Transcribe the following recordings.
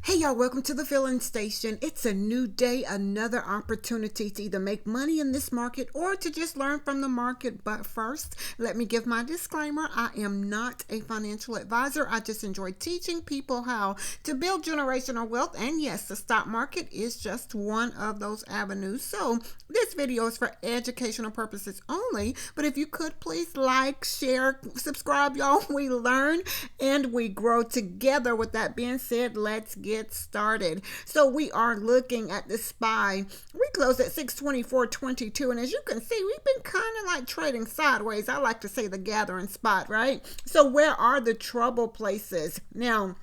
Hey y'all, welcome to the Filling Station. It's a new day, another opportunity to either make money in this market or to just learn from the market. But first, let me give my disclaimer. I am not a financial advisor. I just enjoy teaching people how to build generational wealth. And yes, the stock market is just one of those avenues. So this video is for educational purposes only. But if you could please like, share, subscribe, y'all. We learn and we grow together. With that being said, let's get started. So we are looking at the SPY. We closed at 624.22, and as you can see, we've been kind of like trading sideways. I like to say the gathering spot, right? So where are the trouble places? Now,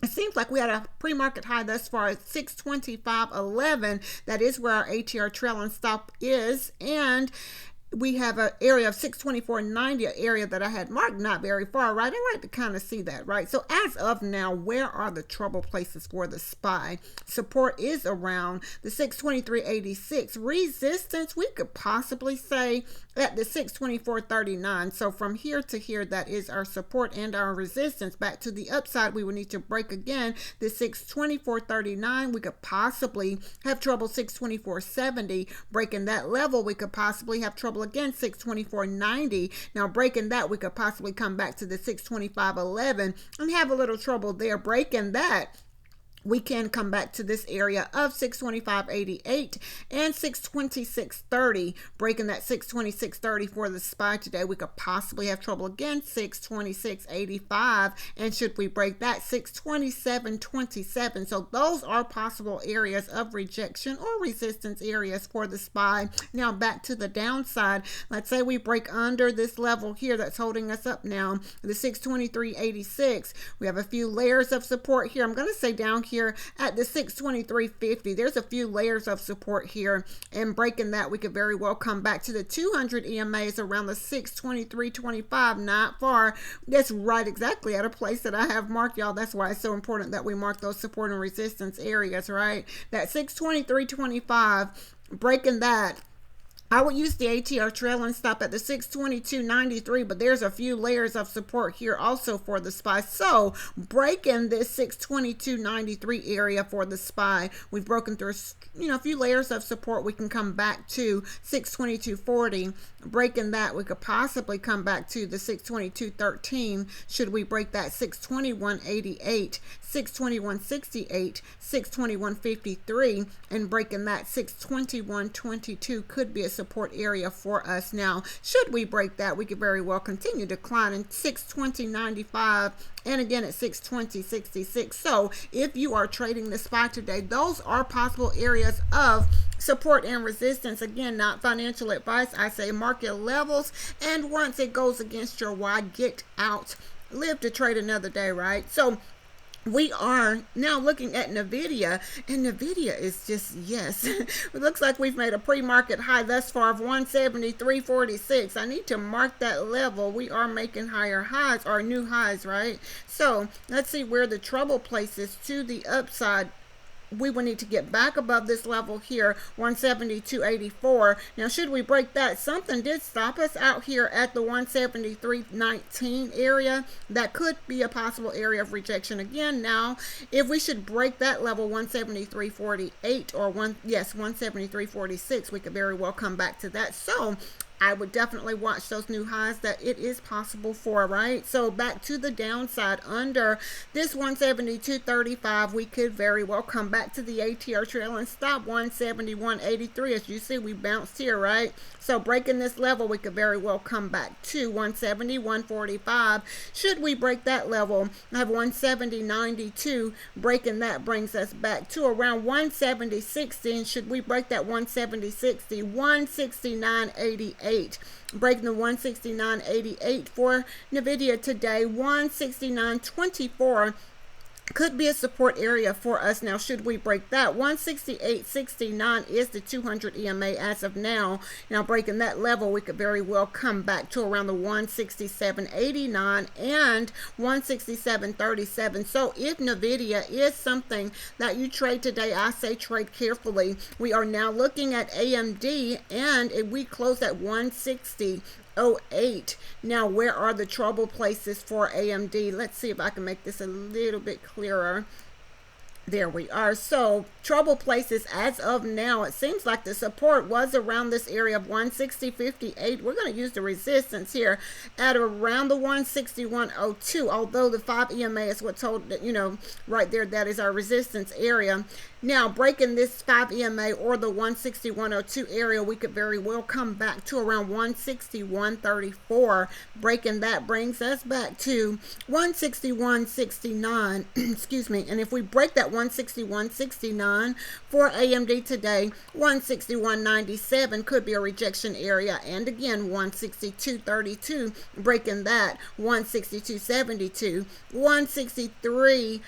it seems like we had a pre-market high thus far at 625.11. That is where our ATR trailing stop is, and we have an area of 624.90, an area that I had marked not very far, right? I like to kind of see that, right? So as of now, where are the trouble places for the SPY? Support is around the 623.86. Resistance, we could possibly say at the 624.39. So from here to here, that is our support and our resistance. Back to the upside, we would need to break again the 624.39. We could possibly have trouble 624.70. Breaking that level, we could possibly have trouble again 624.90. Now breaking that, we could possibly come back to the 625.11 and have a little trouble there. Breaking that, we can come back to this area of 625.88 and 626.30. Breaking that 626.30 for the SPY today, we could possibly have trouble again 626.85, and should we break that, 627.27. So those are possible areas of rejection or resistance areas for the SPY. Now back to the downside, let's say we break under this level here that's holding us up now, the 623.86. We have a few layers of support here. I'm going to say down here at the 623.50. There's a few layers of support here, and breaking that, we could very well come back to the 200 EMAs around the 623.25. Not far. That's right exactly at a place that I have marked, y'all. That's why it's so important that we mark those support and resistance areas, right? That 623.25, breaking that, I would use the ATR trailing stop at the 622.93, but there's a few layers of support here also for the SPY. So breaking this 622.93 area for the SPY, we've broken through, a few layers of support. We can come back to 622.40. Breaking that, we could possibly come back to the 622.13. Should we break that, 621.88, 621.68, 621.53, and breaking that 621.22 could be a support area for us. Now, should we break that, we could very well continue declining 620.95 and again at 620.66. So if you are trading the SPY today, those are possible areas of support and resistance. Again, not financial advice. I say market levels, and once it goes against your why, get out. Live to trade another day, right? So we are now looking at NVDA, and NVDA is just, yes, it looks like we've made a pre-market high thus far of 173.46. I need to mark that level. We are making higher highs, or new highs, right? So let's see where the trouble places to the upside. We will need to get back above this level here, 172.84. Now, should we break that, something did stop us out here at the 173.19 area. That could be a possible area of rejection again. Now, if we should break that level, 173.48 or 173.46, we could very well come back to that. So I would definitely watch those new highs that it is possible for, right? So back to the downside, under this 172.35, we could very well come back to the ATR trailing stop, 171.83. As you see, we bounced here, right? So breaking this level, we could very well come back to 171.45. Should we break that level, I have 170.92. Breaking that brings us back to around 170.60. And should we break that 170.60, 169.88. Breaking the 169.88 for NVIDIA today, 169.24 could be a support area for us. Now, should we break that, 168.69 is the 200 EMA as of now. Now, breaking that level, we could very well come back to around the 167.89 and 167.37. So if NVIDIA is something that you trade today, I say trade carefully. We are now looking at AMD, and if we close at 160.08. Now, where are the trouble places for AMD? Let's see if I can make this a little bit clearer. There we are. So trouble places as of now, it seems like the support was around this area of 160.58. We're going to use the resistance here at around the 161.02, although the 5 EMA is what told, right there, that is our resistance area. Now, breaking this 5 EMA or the 161.02 area, we could very well come back to around 161.34. Breaking that brings us back to 161.69, excuse me. And if we break that 161.69 for AMD today, 161.97 could be a rejection area. And again, 162.32, breaking that, 162.72, 163.13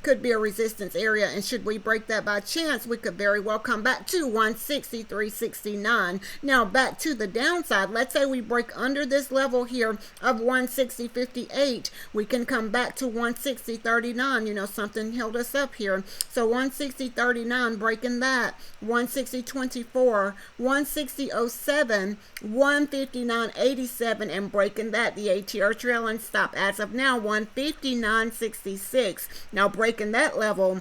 could be a resistance area, and should we break that by chance, we could very well come back to 163.69. Now back to the downside, let's say we break under this level here of 160.58, we can come back to 160.39. Something held us up here, so 160.39, breaking that, 160.24, 160.07, 159.87, and breaking that, the ATR trailing stop as of now 159.66. Now breaking that level,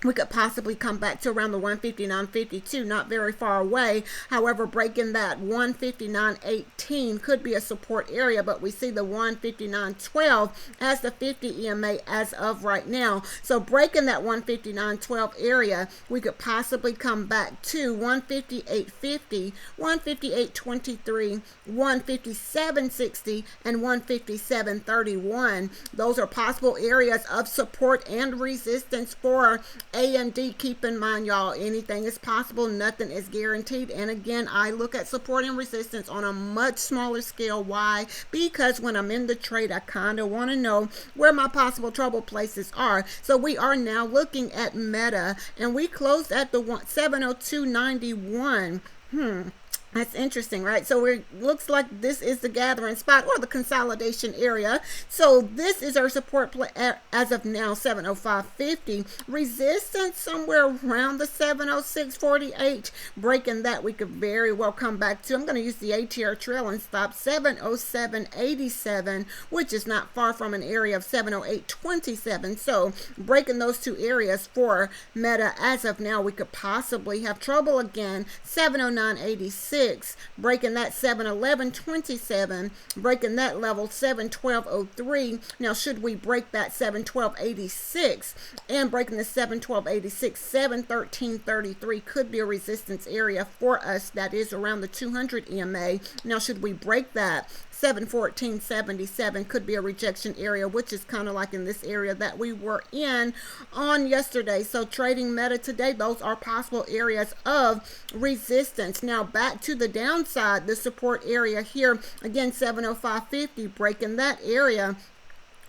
we could possibly come back to around the 159.52, not very far away. However, breaking that 159.18 could be a support area, but we see the 159.12 as the 50 EMA as of right now. So breaking that 159.12 area, we could possibly come back to 158.50, 158.23, 157.60, and 157.31. Those are possible areas of support and resistance for AMD. Keep in mind, y'all, anything is possible, nothing is guaranteed. And again, I look at support and resistance on a much smaller scale. Why? Because when I'm in the trade, I kind of want to know where my possible trouble places are. So we are now looking at Meta, and we closed at the 702.91. That's interesting, right? So it looks like this is the gathering spot or the consolidation area. So this is our support play as of now, 705.50. Resistance somewhere around the 706.48. Breaking that, we could very well come back to, I'm going to use the ATR trailing stop, 707.87, which is not far from an area of 708.27. So breaking those two areas for Meta as of now, we could possibly have trouble again, 709.86. Breaking that 711.27, breaking that level 712.03. Now should we break that 712.86 and breaking the 712.86, 713.33 could be a resistance area for us. That is around the 200 EMA. Now should we break that, 714.77 could be a rejection area, which is kind of like in this area that we were in on yesterday. So trading Meta today, those are possible areas of resistance. Now back to the downside, the support area here, again 705.50, breaking that area,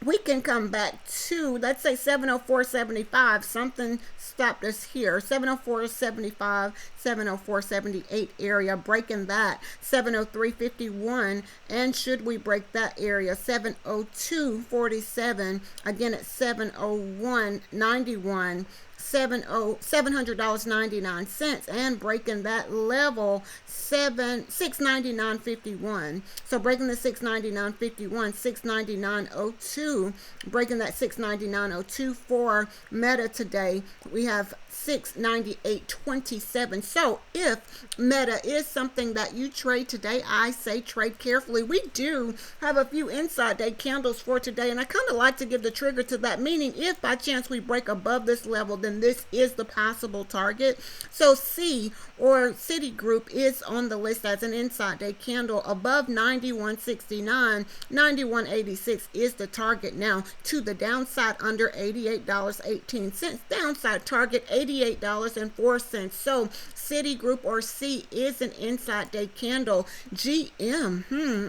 we can come back to, let's say 704.75. Something stopped us here, 704.75, 704.78 area, breaking that, 703.51, and should we break that area, 702.47, again at 701.91, $700.99, and breaking that level, 699.51. So breaking the 699.51, 699.02, breaking that 699.02 for Meta today, we have 698.27. So if Meta is something that you trade today, I say trade carefully. We do have a few inside day candles for today, and I kind of like to give the trigger to that, meaning if by chance we break above this level, then this is the possible target. So C or Citigroup is on the list as an inside day candle above 91.69. 91.86 is the target. Now to the downside under $88.18. Downside target $88.04. So Citigroup or C is an inside day candle. GM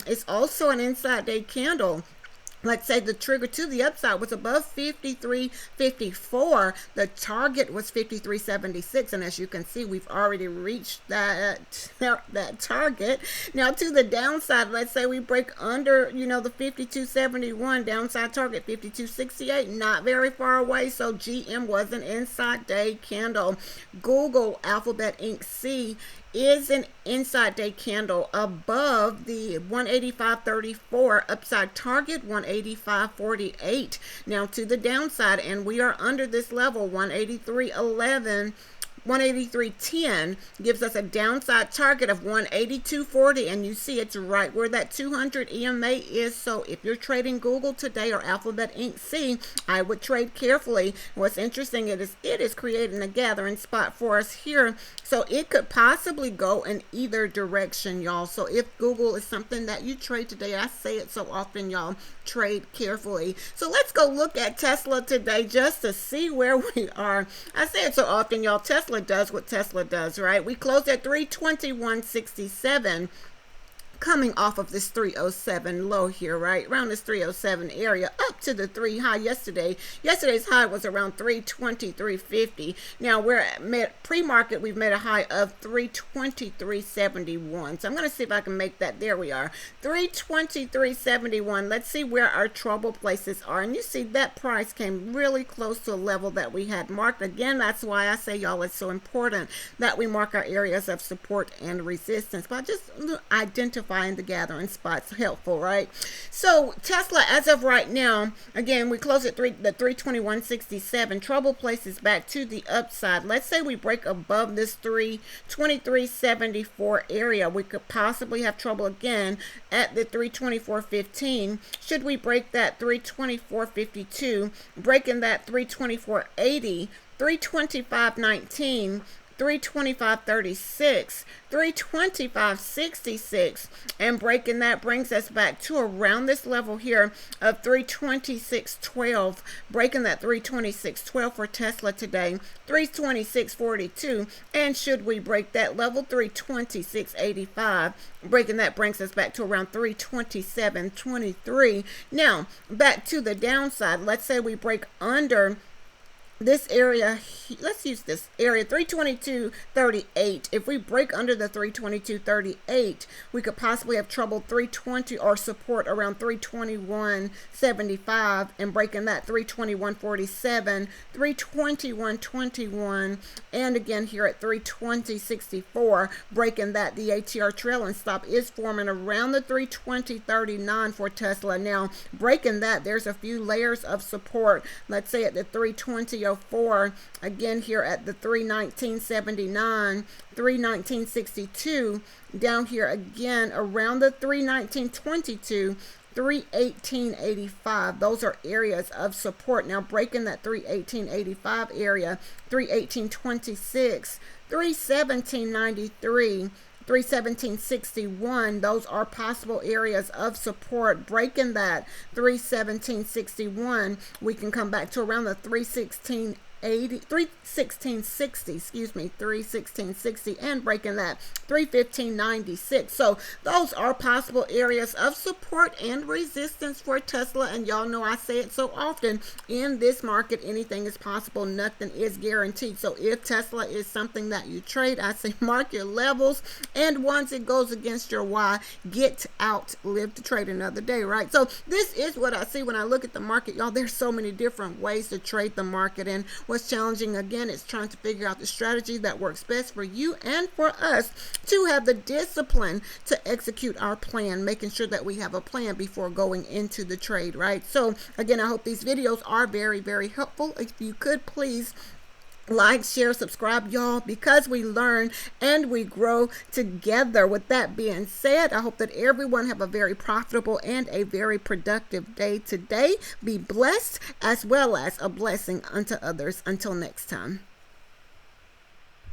is also an inside day candle. Let's say the trigger to the upside was above 53.54. The target was 53.76, and as you can see, we've already reached that target. Now to the downside, let's say we break under, the 52.71, downside target 52.68, not very far away. So GM was an inside day candle. Google, Alphabet Inc. C is an inside day candle above the 185.34 upside target, 185.48. Now to the downside, and we are under this level, 183.11. 183.10 gives us a downside target of 182.40, and you see it's right where that 200 EMA is. So if you're trading Google today or Alphabet Inc. C, I would trade carefully. What's interesting is it is creating a gathering spot for us here, so it could possibly go in either direction, y'all. So if Google is something that you trade today, I say it so often, y'all, trade carefully. So let's go look at Tesla today just to see where we are. I say it so often, y'all. Tesla does what Tesla does, right? We closed at 321.67. Coming off of this 307 low here, right around this 307 area, up to the 3 high yesterday. Yesterday's high was around 320.350. Now we're at pre-market, we've made a high of 323.71. So I'm going to see if I can make that. There we are, 323.71. Let's see where our trouble places are, and you see that price came really close to a level that we had marked. Again, that's why I say, y'all, it's so important that we mark our areas of support and resistance by just identifying the gathering spots. Helpful, right? So Tesla, as of right now, again, we close at the 321.67. Trouble places back to the upside. Let's say we break above this 323.74 area, we could possibly have trouble again at the 324.15. Should we break that 324.52, breaking that 324.80, 325.19, 325.36, 325.66, and breaking that brings us back to around this level here of 326.12, breaking that 326.12 for Tesla today, 326.42, and should we break that level, 326.85, breaking that brings us back to around 327.23. Now back to the downside, let's say we break under this area. Let's use this area, 322.38. If we break under the 322.38, we could possibly have trouble 320 or support around 321.75, and breaking that 321.47, 321.21, and again here at 320.64, breaking that. The ATR trailing stop is forming around the 320.39 for Tesla. Now breaking that, there's a few layers of support. Let's say at the 320.04, again here at the 319.79, 319.62, down here again around the 319.22, 318.85. Those are areas of support. Now breaking that 318.85 area, 318.26, 317.93, 317.61, those are possible areas of support. Breaking that 317.61, we can come back to around the 316.60, 316.60, and breaking that 315.96. So those are possible areas of support and resistance for Tesla. And y'all know I say it so often, in this market anything is possible, nothing is guaranteed. So if Tesla is something that you trade, I say mark your levels, and once it goes against your why, get out, live to trade another day, right? So this is what I see when I look at the market, y'all. There's so many different ways to trade the market, and what's challenging again is trying to figure out the strategy that works best for you and for us to have the discipline to execute our plan, making sure that we have a plan before going into the trade, right? So again, I hope these videos are very, very helpful. If you could please like, share, subscribe, y'all, because we learn and we grow together. With that being said, I hope that everyone have a very profitable and a very productive day today. Be blessed, as well as a blessing unto others. Until next time.